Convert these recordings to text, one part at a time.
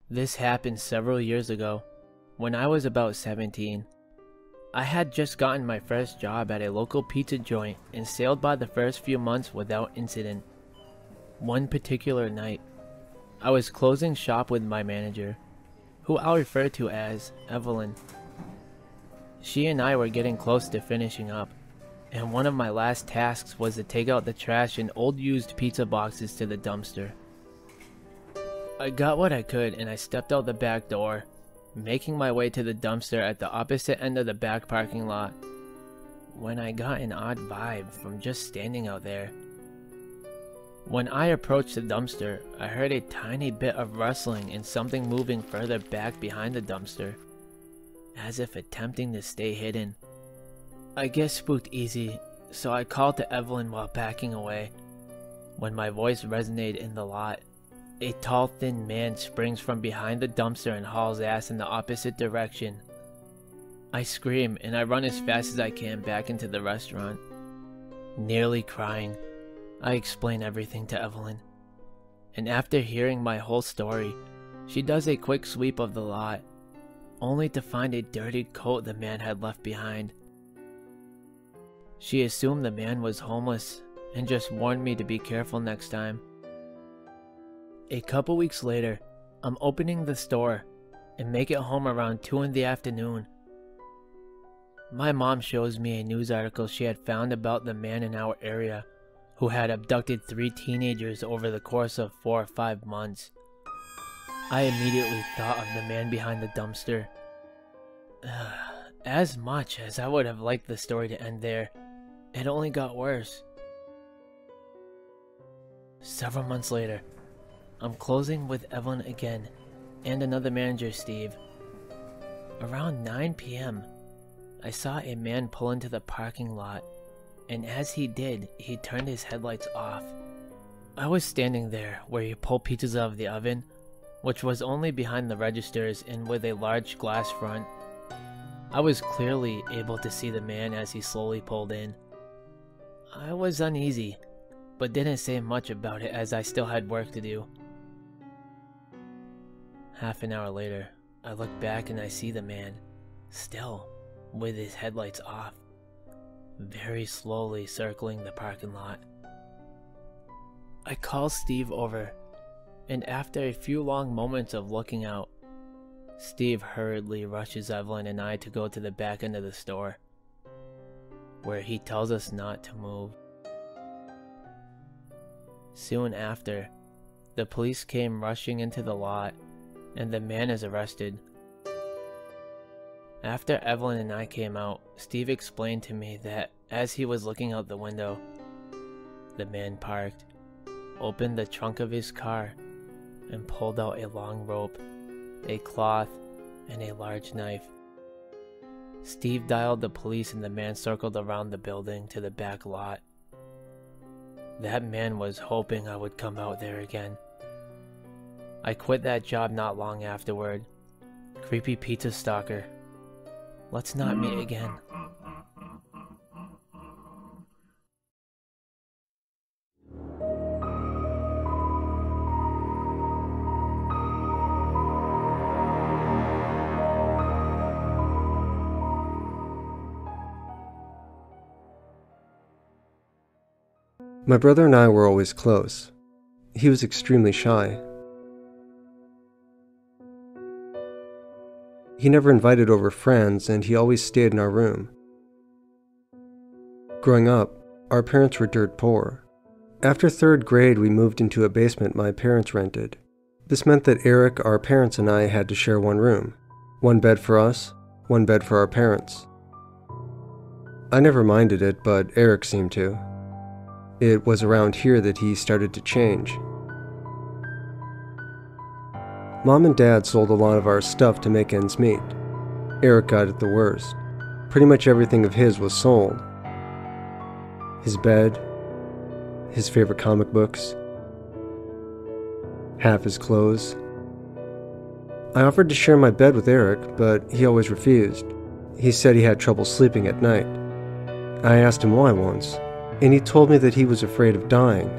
This happened several years ago, when I was about 17. I had just gotten my first job at a local pizza joint and sailed by the first few months without incident. One particular night, I was closing shop with my manager, who I'll refer to as Evelyn. She and I were getting close to finishing up, and one of my last tasks was to take out the trash and old used pizza boxes to the dumpster. I got what I could and I stepped out the back door, making my way to the dumpster at the opposite end of the back parking lot, when I got an odd vibe from just standing out there. When I approached the dumpster, I heard a tiny bit of rustling and something moving further back behind the dumpster, as if attempting to stay hidden. I get spooked easy, so I called to Evelyn while backing away. When my voice resonated in the lot, a tall, thin man springs from behind the dumpster and hauls ass in the opposite direction. I scream and I run as fast as I can back into the restaurant. Nearly crying, I explain everything to Evelyn. And after hearing my whole story, she does a quick sweep of the lot, only to find a dirty coat the man had left behind. She assumed the man was homeless and just warned me to be careful next time. A couple weeks later, I'm opening the store and make it home around 2 in the afternoon. My mom shows me a news article she had found about the man in our area who had abducted 3 teenagers over the course of 4 or 5 months. I immediately thought of the man behind the dumpster. As much as I would have liked the story to end there, it only got worse. Several months later, I'm closing with Evelyn again, and another manager, Steve. Around 9 p.m., I saw a man pull into the parking lot, and as he did, he turned his headlights off. I was standing there where you pull pizzas out of the oven, which was only behind the registers and with a large glass front. I was clearly able to see the man as he slowly pulled in. I was uneasy, but didn't say much about it as I still had work to do. Half an hour later, I look back and I see the man, still with his headlights off, very slowly circling the parking lot. I call Steve over, and after a few long moments of looking out, Steve hurriedly rushes Evelyn and I to go to the back end of the store, where he tells us not to move. Soon after, the police came rushing into the lot, and the man is arrested. After Evelyn and I came out, Steve explained to me that as he was looking out the window, the man parked, opened the trunk of his car, and pulled out a long rope, a cloth, and a large knife. Steve dialed the police and the man circled around the building to the back lot. That man was hoping I would come out there again. I quit that job not long afterward. Creepy pizza stalker. Let's not meet again. My brother and I were always close. He was extremely shy. He never invited over friends, and he always stayed in our room. Growing up, our parents were dirt poor. After 3rd grade, we moved into a basement my parents rented. This meant that Eric, our parents, and I had to share one room. 1 bed for us, 1 bed for our parents. I never minded it, but Eric seemed to. It was around here that he started to change. Mom and Dad sold a lot of our stuff to make ends meet. Eric got it the worst. Pretty much everything of his was sold. His bed, his favorite comic books, half his clothes. I offered to share my bed with Eric, but he always refused. He said he had trouble sleeping at night. I asked him why once, and he told me that he was afraid of dying.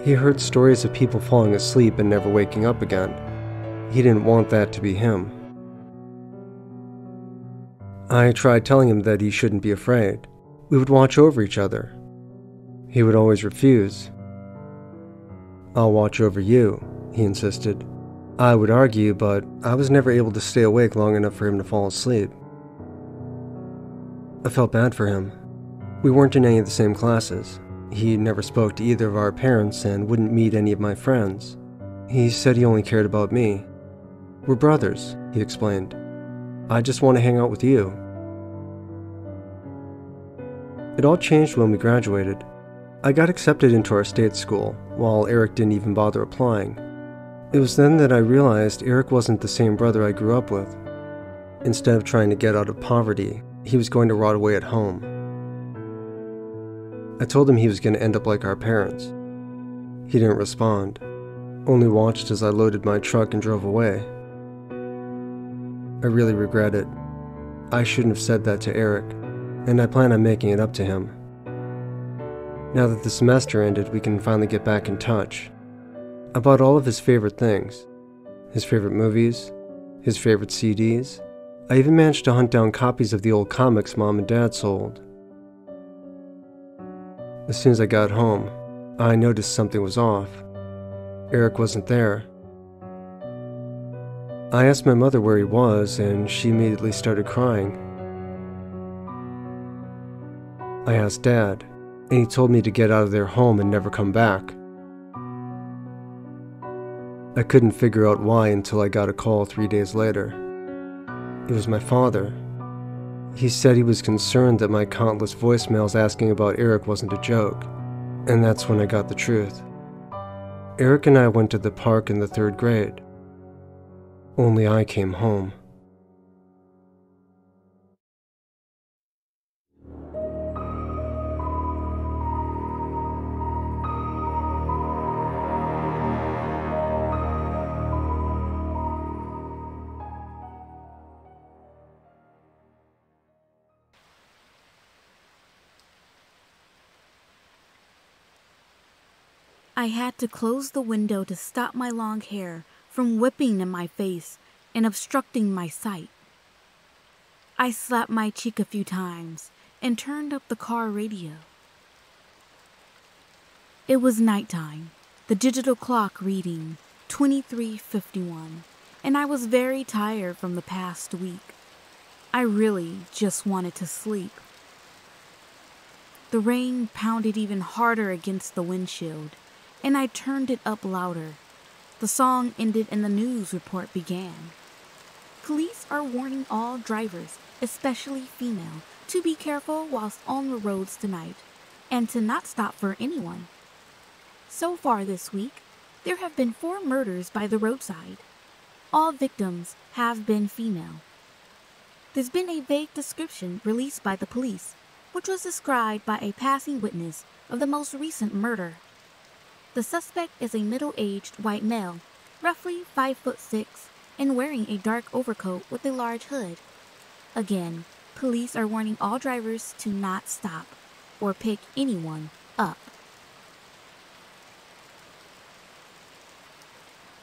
He heard stories of people falling asleep and never waking up again. He didn't want that to be him. I tried telling him that he shouldn't be afraid. We would watch over each other. He would always refuse. "I'll watch over you," he insisted. I would argue, but I was never able to stay awake long enough for him to fall asleep. I felt bad for him. We weren't in any of the same classes. He never spoke to either of our parents and wouldn't meet any of my friends. He said he only cared about me. "We're brothers," he explained. "I just want to hang out with you." It all changed when we graduated. I got accepted into our state school, while Eric didn't even bother applying. It was then that I realized Eric wasn't the same brother I grew up with. Instead of trying to get out of poverty, he was going to rot away at home. I told him he was going to end up like our parents. He didn't respond, only watched as I loaded my truck and drove away. I really regret it. I shouldn't have said that to Eric, and I plan on making it up to him. Now that the semester ended, we can finally get back in touch. I bought all of his favorite things. His favorite movies, his favorite CDs. I even managed to hunt down copies of the old comics Mom and Dad sold. As soon as I got home, I noticed something was off. Eric wasn't there. I asked my mother where he was, and she immediately started crying. I asked Dad, and he told me to get out of their home and never come back. I couldn't figure out why until I got a call 3 days later. It was my father. He said he was concerned that my countless voicemails asking about Eric wasn't a joke, and that's when I got the truth. Eric and I went to the park in the 3rd grade. Only I came home. I had to close the window to stop my long hair from whipping in my face and obstructing my sight. I slapped my cheek a few times and turned up the car radio. It was nighttime, the digital clock reading 23:51, and I was very tired from the past week. I really just wanted to sleep. The rain pounded even harder against the windshield, and I turned it up louder. The song ended and the news report began. Police are warning all drivers, especially female, to be careful whilst on the roads tonight, and to not stop for anyone. So far this week, there have been 4 murders by the roadside. All victims have been female. There's been a vague description released by the police, which was described by a passing witness of the most recent murder. The suspect is a middle-aged white male, roughly 5'6", and wearing a dark overcoat with a large hood. Again, police are warning all drivers to not stop or pick anyone up.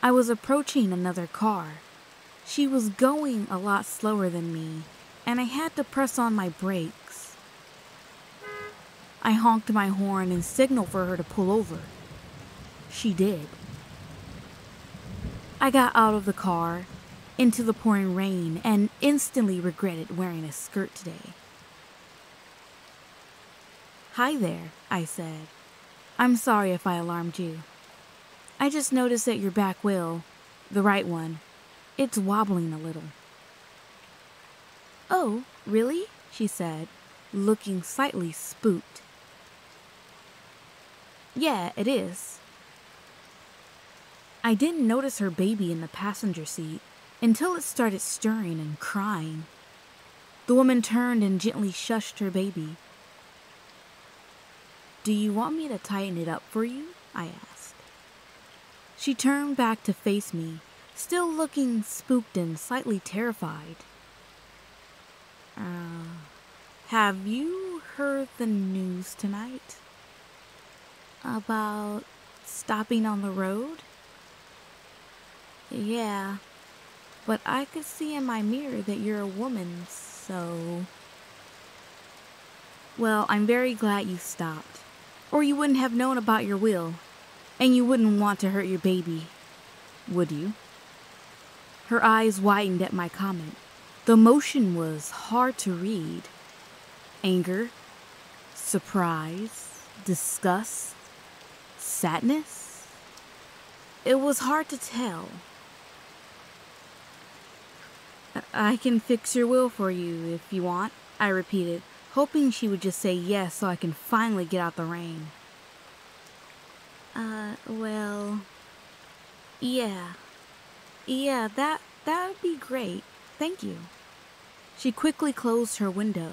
I was approaching another car. She was going a lot slower than me, and I had to press on my brakes. I honked my horn and signaled for her to pull over. She did. I got out of the car, into the pouring rain, and instantly regretted wearing a skirt today. "Hi there," I said. "I'm sorry if I alarmed you. I just noticed that your back wheel, the right one, it's wobbling a little." "Oh, really?" she said, looking slightly spooked. "Yeah, it is." I didn't notice her baby in the passenger seat until it started stirring and crying. The woman turned and gently shushed her baby. "Do you want me to tighten it up for you?" I asked. She turned back to face me, still looking spooked and slightly terrified. Have you heard the news tonight? About stopping on the road?" "Yeah, but I could see in my mirror that you're a woman, so... Well, I'm very glad you stopped, or you wouldn't have known about your will, and you wouldn't want to hurt your baby, would you? Her eyes widened at my comment. The emotion was hard to read. Anger, surprise, disgust, sadness? It was hard to tell. I can fix your will for you if you want, I repeated, hoping she would just say yes so I can finally get out the rain. Well... Yeah, that'd be great. Thank you. She quickly closed her window.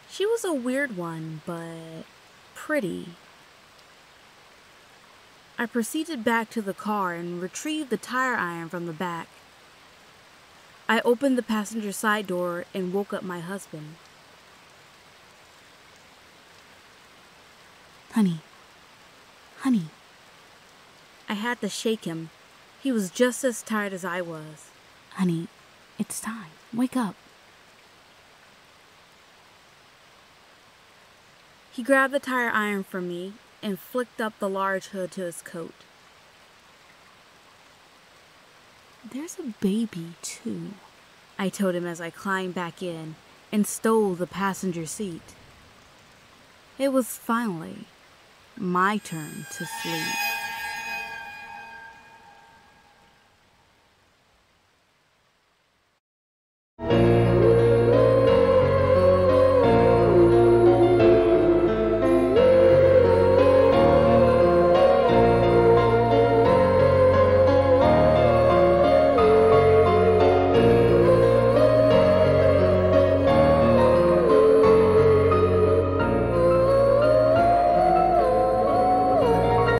She was a weird one, but pretty. I proceeded back to the car and retrieved the tire iron from the back. I opened the passenger side door and woke up my husband. Honey. I had to shake him. He was just as tired as I was. Honey, it's time. Wake up. He grabbed the tire iron from me and flicked up the large hood to his coat. There's a baby, too, I told him as I climbed back in and stole the passenger seat. It was finally my turn to sleep.